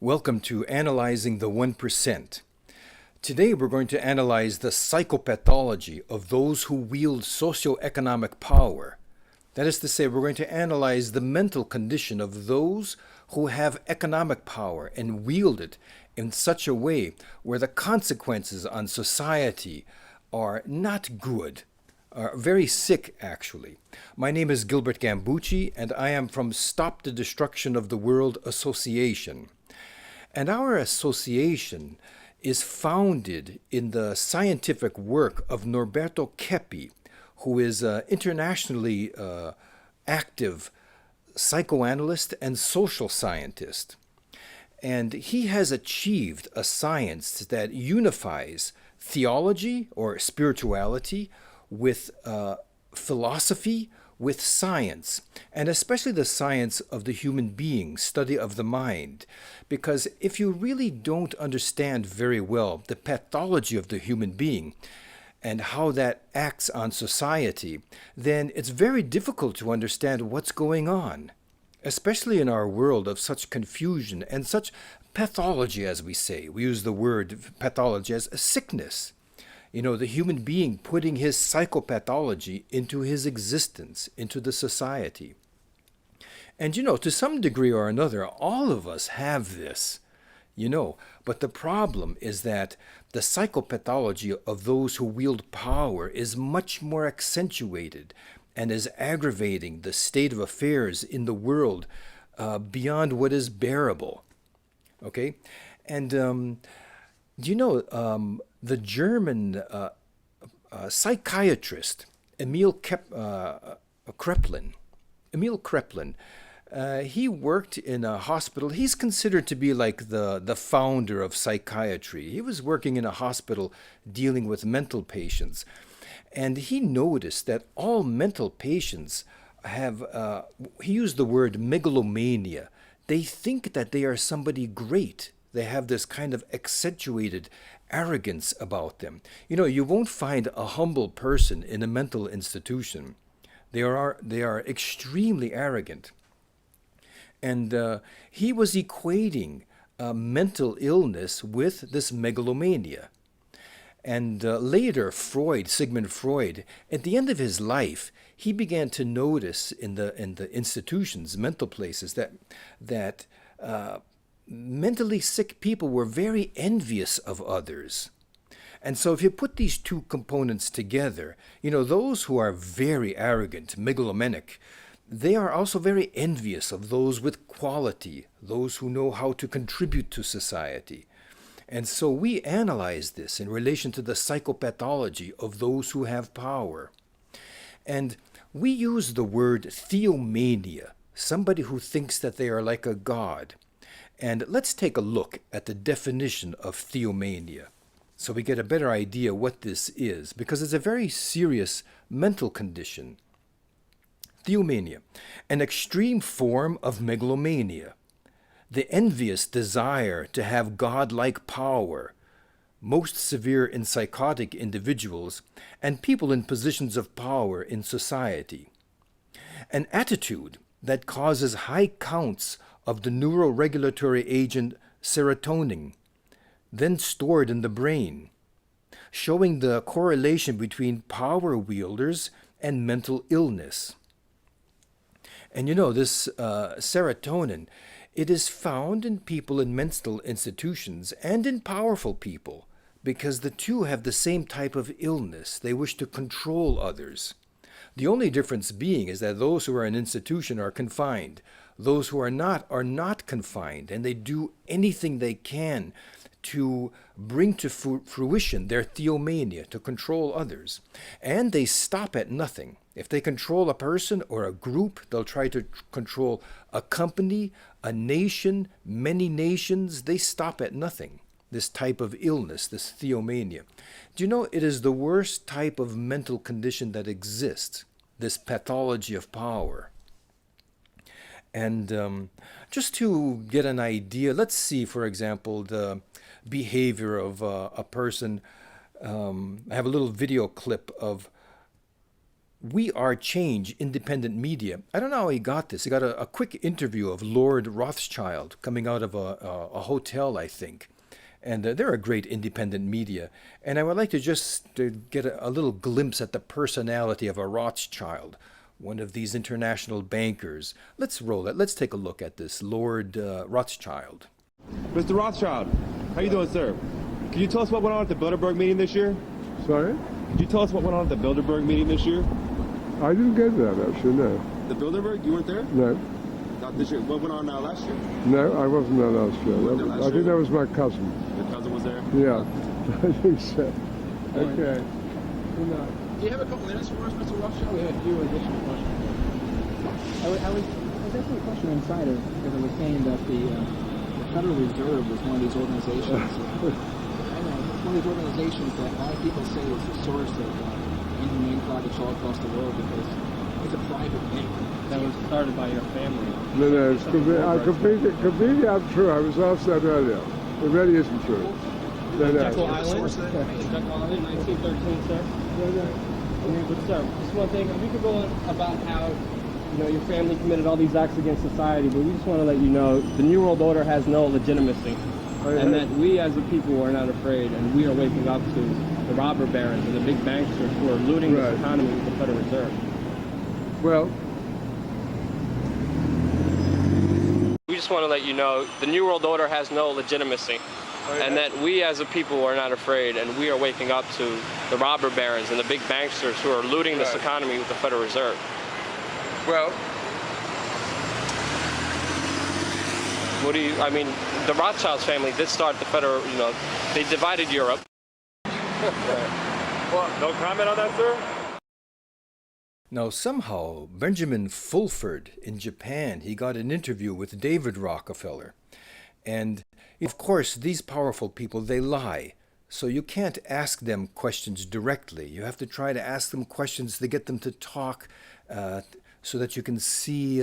Welcome to Analyzing the 1%. Today we're going to analyze the psychopathology of those who wield socio-economic power. That is to say, we're going to analyze the mental condition of those who have economic power and wield it in such a way where the consequences on society are not good, are very sick actually. My name is Gilbert Gambucci and I am from Stop the Destruction of the World Association. And our association is founded in the scientific work of Norberto Keppe, who is an internationally active psychoanalyst and social scientist. And he has achieved a science that unifies theology or spirituality with philosophy, with science, and especially the science of the human being, study of the mind. Because if you really don't understand very well the pathology of the human being and how that acts on society, then it's very difficult to understand what's going on, especially in our world of such confusion and such pathology, as we say. We use the word pathology as a sickness. You know, the human being putting his psychopathology into his existence, into the society. And you know, to some degree or another, all of us have this, but the problem is that the psychopathology of those who wield power is much more accentuated and is aggravating the state of affairs in the world beyond what is bearable. Okay? And the German psychiatrist Emil Kraepelin, he worked in a hospital. He's considered to be like the founder of psychiatry. He was working in a hospital dealing with mental patients. And he noticed that all mental patients have, he used the word megalomania. They think that they are somebody great. They have this kind of accentuated arrogance about them. You won't find a humble person in a mental institution. They are extremely arrogant. And he was equating mental illness with this megalomania. And later, Sigmund Freud, at the end of his life, he began to notice in the institutions, mental places, that mentally sick people were very envious of others. And so if you put these two components together, those who are very arrogant, megalomaniac, they are also very envious of those with quality, those who know how to contribute to society. And so we analyze this in relation to the psychopathology of those who have power. And we use the word theomania, somebody who thinks that they are like a god. And let's take a look at the definition of theomania so we get a better idea what this is, because it's a very serious mental condition. Theomania, an extreme form of megalomania, the envious desire to have godlike power, most severe in psychotic individuals and people in positions of power in society. An attitude that causes high counts of the neuroregulatory agent serotonin, then stored in the brain, showing the correlation between power wielders and mental illness. And this serotonin, it is found in people in mental institutions and in powerful people because the two have the same type of illness. They wish to control others. The only difference being is that those who are in an institution are confined. Those who are not confined, and they do anything they can to bring to fruition their theomania, to control others. And they stop at nothing. If they control a person or a group, they'll try to control a company, a nation, many nations. They stop at nothing. This type of illness, this theomania. Do you know it is the worst type of mental condition that exists, this pathology of power? And just to get an idea, let's see, for example, the behavior of a person. I have a little video clip of We Are Change independent media. I don't know how he got this. He got a quick interview of Lord Rothschild coming out of a hotel, I think. And they're a great independent media. And I would like to just get a little glimpse at the personality of a Rothschild, one of these international bankers. Let's roll it. Let's take a look at this Lord Rothschild. Mr. Rothschild, how you doing, sir? Can you tell us what went on at the Bilderberg meeting this year? Sorry? Could you tell us what went on at the Bilderberg meeting this year? I didn't go to that, actually, no. The Bilderberg? You weren't there? No. Not this year. What went on last year? No, I wasn't there last year. You weren't there last I think year? that was my cousin. Your cousin was there? Yeah, I think so. Okay. Good night. Do you have a couple minutes for us, Mr. Rothschild? We have a few additional questions. I was asking a question inside of, because I was saying that the Federal Reserve was one of these organizations. I know, it's one of these organizations that a lot of people say is the source of inhumane projects all across the world because it's a private bank. That was started by your family. No, it's completely untrue. I was asked that earlier. It really isn't true. No, no. Jekyll Island? Jekyll Island, 1913, sir? But sir, just one thing, we could go on about how your family committed all these acts against society, but we just want to let you know the New World Order has no legitimacy, and that we as a people are not afraid, and we are waking up to the robber barons and the big banksters who are looting this economy with the Federal Reserve. Well, We just want to let you know the New World Order has no legitimacy, and that we as a people are not afraid, and we are waking up to the robber barons and the big banksters who are looting this economy with the Federal Reserve. well, The Rothschilds family did start the Federal, they divided Europe. Well, no comment on that, sir? Now, somehow, Benjamin Fulford in Japan, he got an interview with David Rockefeller. And, of course, these powerful people, they lie. So you can't ask them questions directly. You have to try to ask them questions to get them to talk so that you can see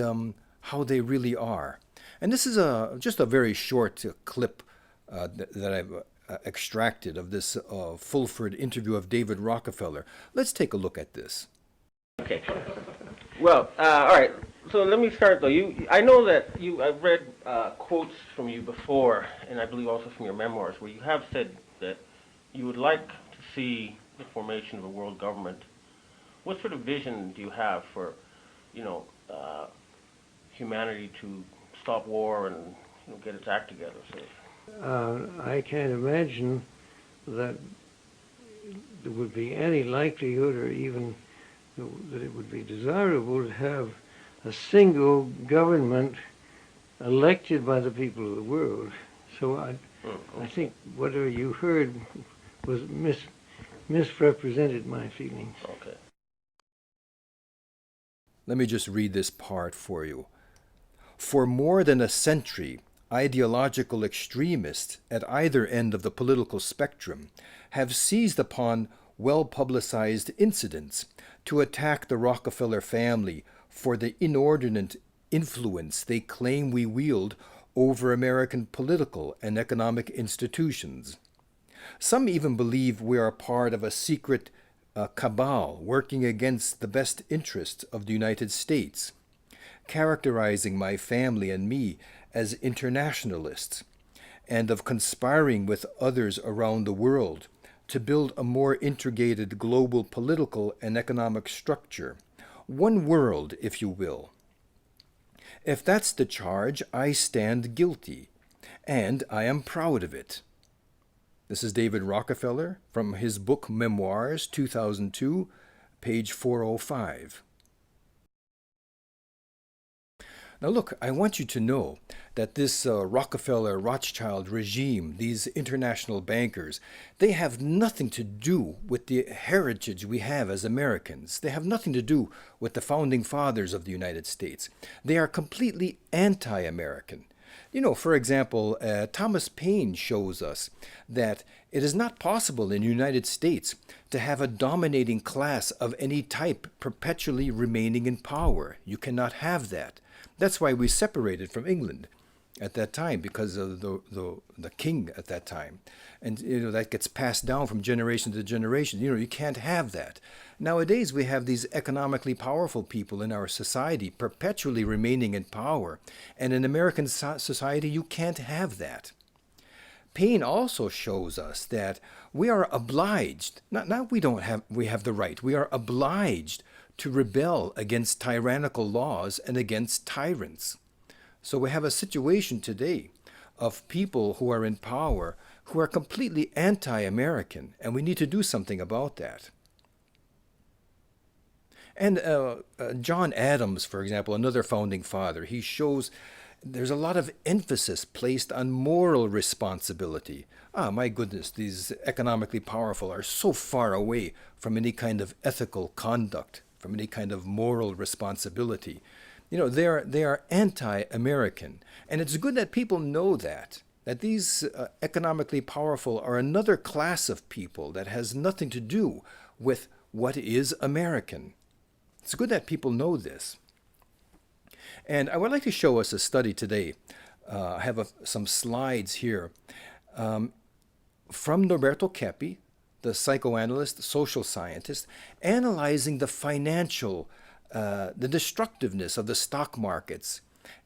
how they really are. And this is just a very short clip that I've extracted of this Fulford interview of David Rockefeller. Let's take a look at this. Okay. Well, all right. So let me start though. I know that I've read quotes from you before, and I believe also from your memoirs, where you have said that you would like to see the formation of a world government. What sort of vision do you have for, humanity to stop war and get its act together? So. I can't imagine that there would be any likelihood or even that it would be desirable to have a single government elected by the people of the world. So I think whatever you heard was misrepresented my feelings. Okay. Let me just read this part for you. For more than a century, ideological extremists at either end of the political spectrum have seized upon well-publicized incidents to attack the Rockefeller family for the inordinate influence they claim we wield over American political and economic institutions. Some even believe we are part of a secret cabal working against the best interests of the United States, characterizing my family and me as internationalists, and of conspiring with others around the world to build a more integrated global political and economic structure. One world, if you will. If that's the charge, I stand guilty, and I am proud of it. This is David Rockefeller from his book Memoirs, 2002, page 405. Now look, I want you to know that this Rockefeller-Rothschild regime, these international bankers, they have nothing to do with the heritage we have as Americans. They have nothing to do with the founding fathers of the United States. They are completely anti-American. For example, Thomas Paine shows us that it is not possible in the United States to have a dominating class of any type perpetually remaining in power. You cannot have that. That's why we separated from England. at that time because of the king at that time. And that gets passed down from generation to generation. You can't have that. Nowadays we have these economically powerful people in our society perpetually remaining in power. And in American society you can't have that. Paine also shows us that we are obliged, not we have the right, we are obliged to rebel against tyrannical laws and against tyrants. So we have a situation today of people who are in power who are completely anti-American, and we need to do something about that. And John Adams, for example, another founding father, he shows there's a lot of emphasis placed on moral responsibility. My goodness, these economically powerful are so far away from any kind of ethical conduct, from any kind of moral responsibility. They are anti-American. And it's good that people know that these economically powerful are another class of people that has nothing to do with what is American. It's good that people know this. And I would like to show us a study today. I have some slides here from Norberto Keppe, the psychoanalyst, social scientist, analyzing the financial, the destructiveness of the stock markets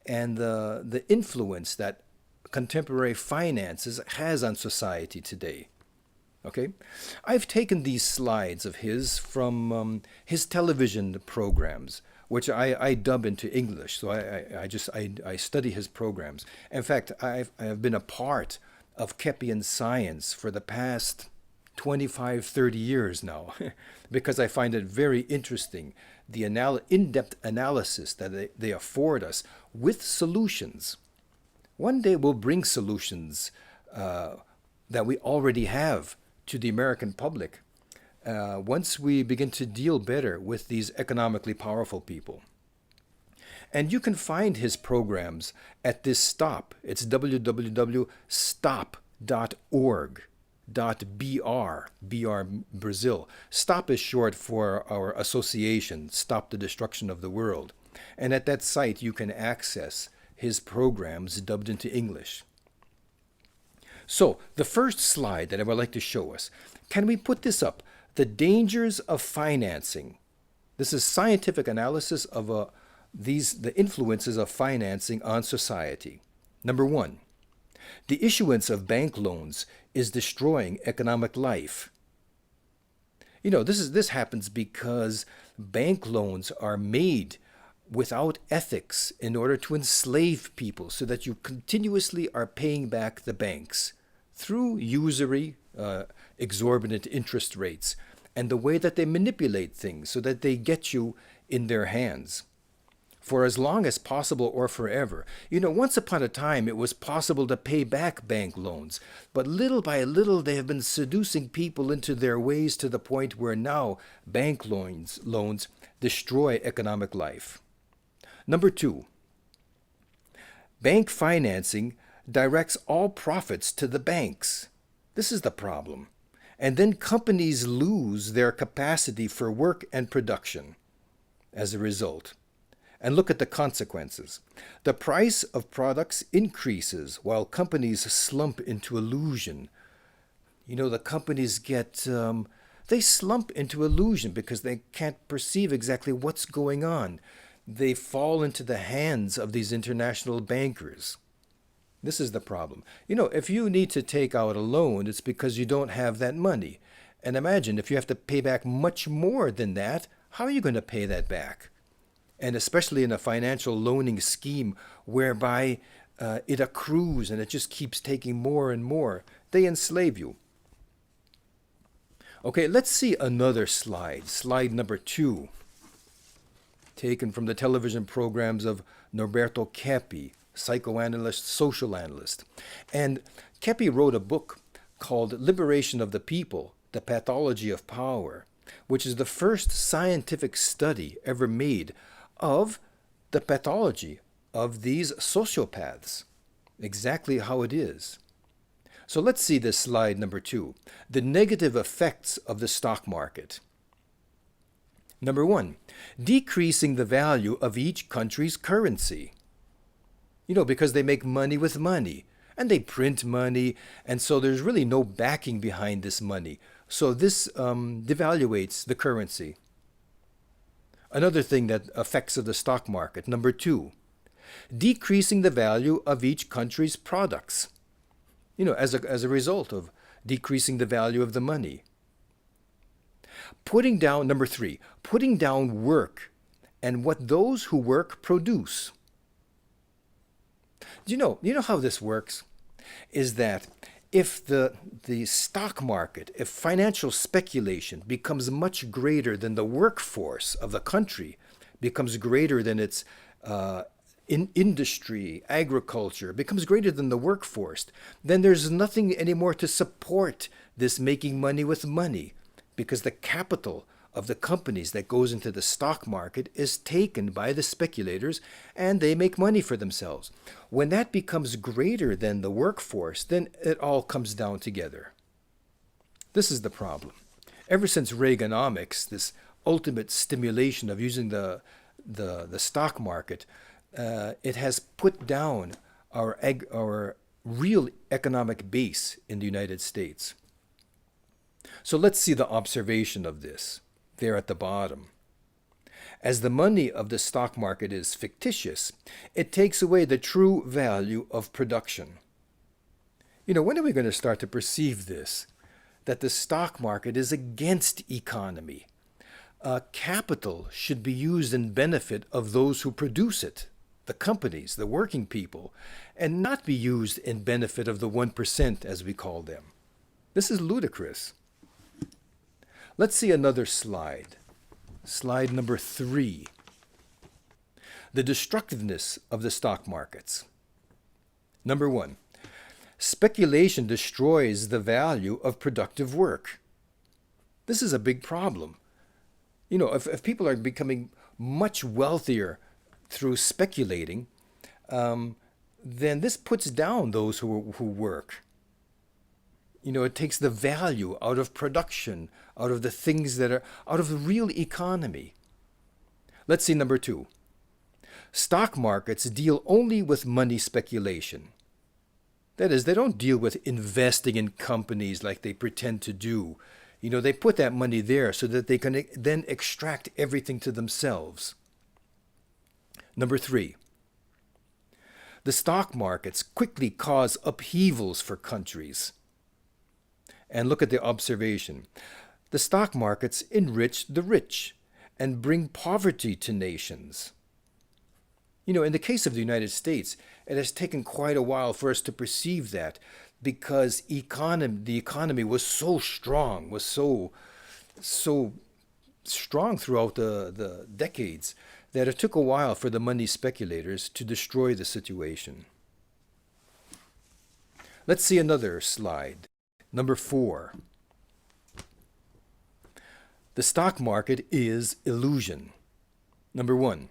and the influence that contemporary finances has on society today. Okay, I've taken these slides of his from his television programs, which I dub into English. So I study his programs. In fact, I have been a part of Keppian science for the past 25, 30 years now, because I find it very interesting, the in-depth analysis that they afford us with solutions. One day we'll bring solutions that we already have to the American public once we begin to deal better with these economically powerful people. And you can find his programs at this stop. It's www.stop.org.br, Brazil. STOP is short for our association, Stop the Destruction of the World. And at that site you can access his programs dubbed into English. So, the first slide that I would like to show us, can we put this up? The dangers of financing. This is scientific analysis of the influences of financing on society. Number one, the issuance of bank loans is destroying economic life. This happens because bank loans are made without ethics in order to enslave people so that you continuously are paying back the banks through usury, exorbitant interest rates, and the way that they manipulate things so that they get you in their hands for as long as possible or forever. Once upon a time it was possible to pay back bank loans, but little by little they have been seducing people into their ways to the point where now bank loans destroy economic life. Number two, bank financing directs all profits to the banks. This is the problem. And then companies lose their capacity for work and production as a result. And look at the consequences. The price of products increases while companies slump into illusion. The companies they slump into illusion because they can't perceive exactly what's going on. They fall into the hands of these international bankers. This is the problem. If you need to take out a loan, it's because you don't have that money. And imagine if you have to pay back much more than that, how are you going to pay that back? And especially in a financial loaning scheme whereby it accrues and it just keeps taking more and more, they enslave you. Okay, let's see another slide. Slide number 2, taken from the television programs of Norberto Keppe, psychoanalyst, social analyst. And Keppe wrote a book called Liberation of the People, The Pathology of Power, which is the first scientific study ever made of the pathology of these sociopaths, exactly how it is. So let's see this slide number 2, the negative effects of the stock market. Number 1, decreasing the value of each country's currency. because they make money with money. And they print money, and so there's really no backing behind this money. So this devaluates the currency. Another thing that affects the stock market, number 2, decreasing the value of each country's products, as a result of decreasing the value of the money. Number 3, putting down work and what those who work produce. Do you know how this works? Is that if the stock market, if financial speculation becomes much greater than the workforce of the country, becomes greater than its industry, agriculture, becomes greater than the workforce, then there's nothing anymore to support this making money with money, because the capital of the companies that goes into the stock market is taken by the speculators, and they make money for themselves. When that becomes greater than the workforce, then it all comes down together. This is the problem. Ever since Reaganomics, this ultimate stimulation of using the stock market, it has put down our real economic base in the United States. So let's see the observation of this there at the bottom. As the money of the stock market is fictitious, it takes away the true value of production. When are we going to start to perceive this? That the stock market is against economy. Capital should be used in benefit of those who produce it, the companies, the working people, and not be used in benefit of the 1%, as we call them. This is ludicrous. Let's see another slide. Slide number 3. The destructiveness of the stock markets. Number 1. Speculation destroys the value of productive work. This is a big problem. If people are becoming much wealthier through speculating, then this puts down those who work. It takes the value out of production, out of the things that are out of the real economy. Let's see number 2. Stock markets deal only with money speculation. That is, they don't deal with investing in companies like they pretend to do. They put that money there so that they can then extract everything to themselves. Number 3. The stock markets quickly cause upheavals for countries. And look at the observation. The stock markets enrich the rich and bring poverty to nations. In the case of the United States, it has taken quite a while for us to perceive that, because the economy was so strong, was so strong throughout the decades, that it took a while for the money speculators to destroy the situation. Let's see another slide. Number 4. The stock market is illusion. Number 1.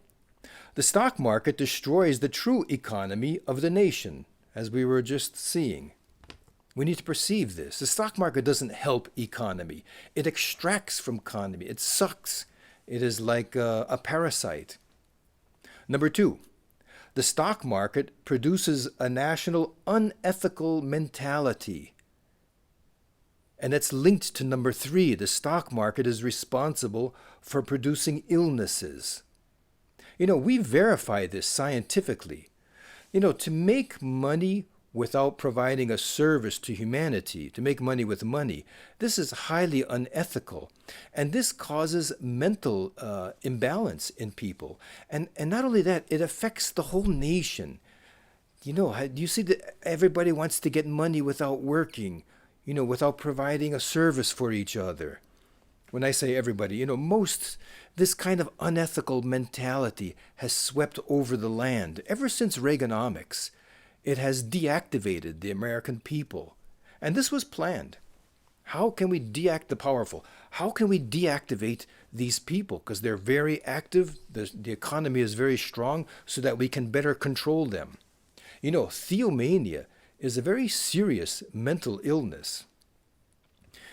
The stock market destroys the true economy of the nation, as we were just seeing. We need to perceive this. The stock market doesn't help economy. It extracts from economy. It sucks. It is like a parasite. Number 2. The stock market produces a national unethical mentality. And that's linked to number 3. The stock market is responsible for producing illnesses. We verify this scientifically. To make money without providing a service to humanity, to make money with money, this is highly unethical. And this causes mental imbalance in people. And not only that, it affects the whole nation. You see that everybody wants to get money without working, without providing a service for each other. When I say everybody, this kind of unethical mentality has swept over the land. Ever since Reaganomics, it has deactivated the American people. And this was planned. How can we the powerful? How can we deactivate these people? Because they're very active, the economy is very strong, so that we can better control them. Theomania is a very serious mental illness.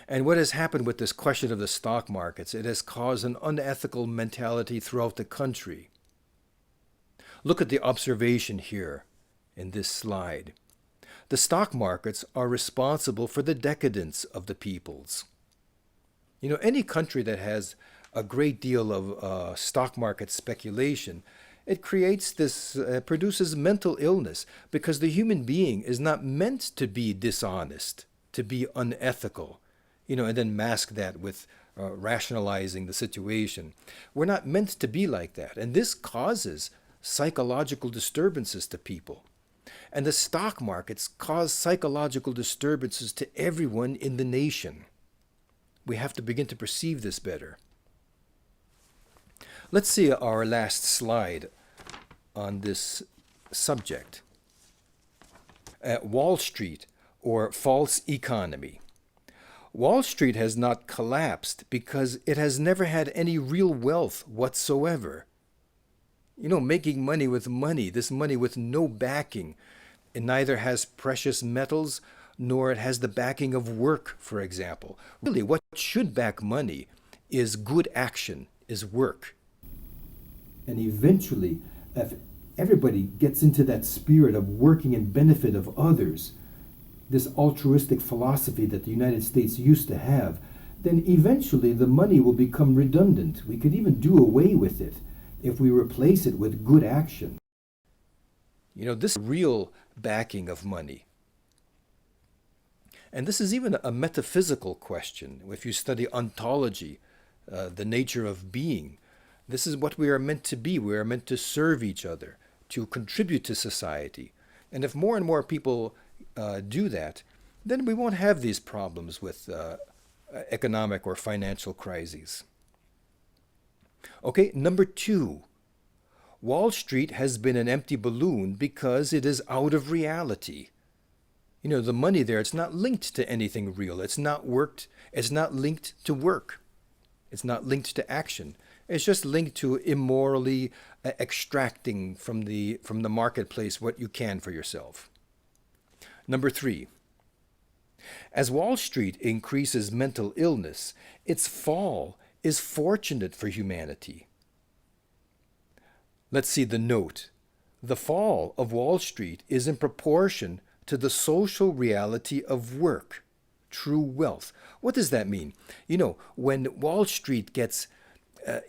And what has happened with this question of the stock markets, it has caused an unethical mentality throughout the country. Look at the observation here in this slide. The stock markets are responsible for the decadence of the peoples. You know, any country that has a great deal of stock market speculation, it creates this, produces mental illness, because the human being is not meant to be dishonest, to be unethical, you know, and then mask that with rationalizing the situation. We're not meant to be like that. And this causes psychological disturbances to people. And the stock markets cause psychological disturbances to everyone in the nation. We have to begin to perceive this better. Let's see our last slide on this subject. Wall Street, or false economy. Wall Street has not collapsed because it has never had any real wealth whatsoever. You know, making money with money, this money with no backing. It neither has precious metals, nor it has the backing of work, for example. Really, what should back money is good action, is work. And eventually, if everybody gets into that spirit of working in benefit of others, this altruistic philosophy that the United States used to have, then eventually the money will become redundant. We could even do away with it if we replace it with good action. You know, this is real backing of money. And this is even a metaphysical question. If you study ontology, the nature of being, this is what we are meant to be. We are meant to serve each other, to contribute to society. And if more and more people do that, then we won't have these problems with economic or financial crises. Okay, number 2. Wall Street has been an empty balloon because it is out of reality. You know, the money there, it's not linked to anything real. It's not linked to work. It's not linked to action. It's just linked to immorally extracting from the marketplace what you can for yourself. Number 3. As Wall Street increases mental illness, its fall is fortunate for humanity. Let's see the note. The fall of Wall Street is in proportion to the social reality of work, true wealth. What does that mean? You know, when Wall Street gets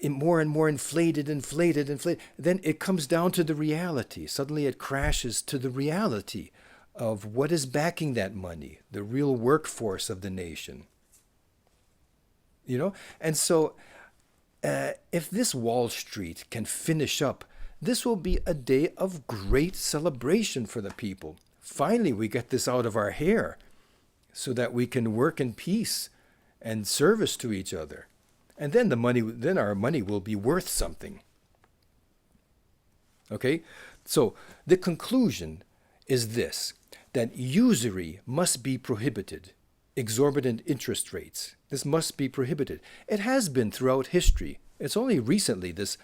more and more inflated, then it comes down to the reality. Suddenly it crashes to the reality of what is backing that money, the real workforce of the nation. You know, and so if this Wall Street can finish up, this will be a day of great celebration for the people. Finally, we get this out of our hair so that we can work in peace and service to each other. And then our money will be worth something. Okay? So the conclusion is this, that usury must be prohibited. Exorbitant interest rates. This must be prohibited. It has been throughout history. It's only recently this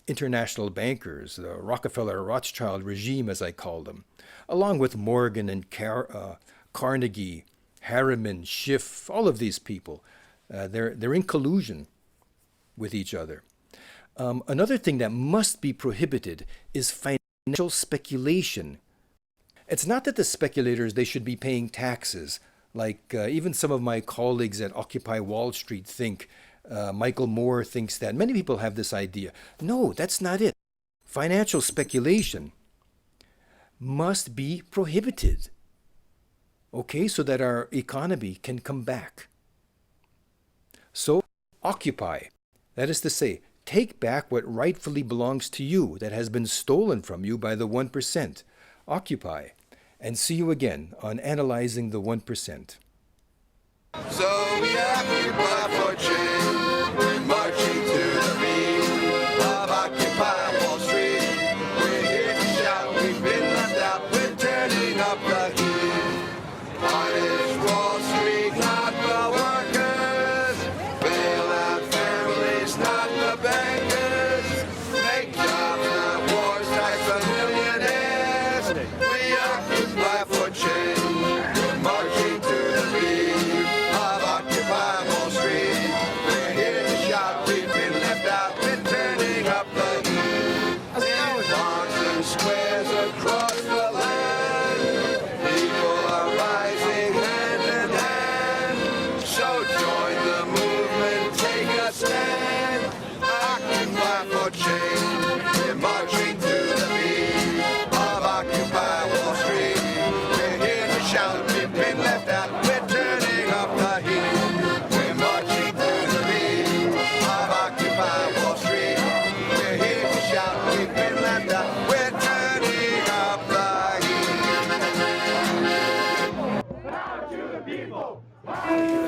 international bankers, the Rockefeller Rothschild regime, as I call them, along with Morgan and Carnegie, Harriman, Schiff, all of these people, they're in collusion with each other. Another thing that must be prohibited is financial speculation. It's not that the speculators, they should be paying taxes, like even some of my colleagues at Occupy Wall Street think. Michael Moore thinks that. Many people have this idea. No, that's not it. Financial speculation must be prohibited, okay, so that our economy can come back. So, occupy. That is to say, take back what rightfully belongs to you that has been stolen from you by the 1%. Occupy. And see you again on Analyzing the 1%. So we occupy for change, marching to the beat of Occupy Wall Street. We're here to shout, we've been left out, we're turning up the heat. Punish Wall Street, not the workers. Bail out families, not the bankers. Make jobs, not wars, tax the millionaires. We occupy for change, marching to the beat of Occupy Wall Street. We're here to shout, we've been left out, we're turning up the heat. In lawns and squares across the line. Thank you.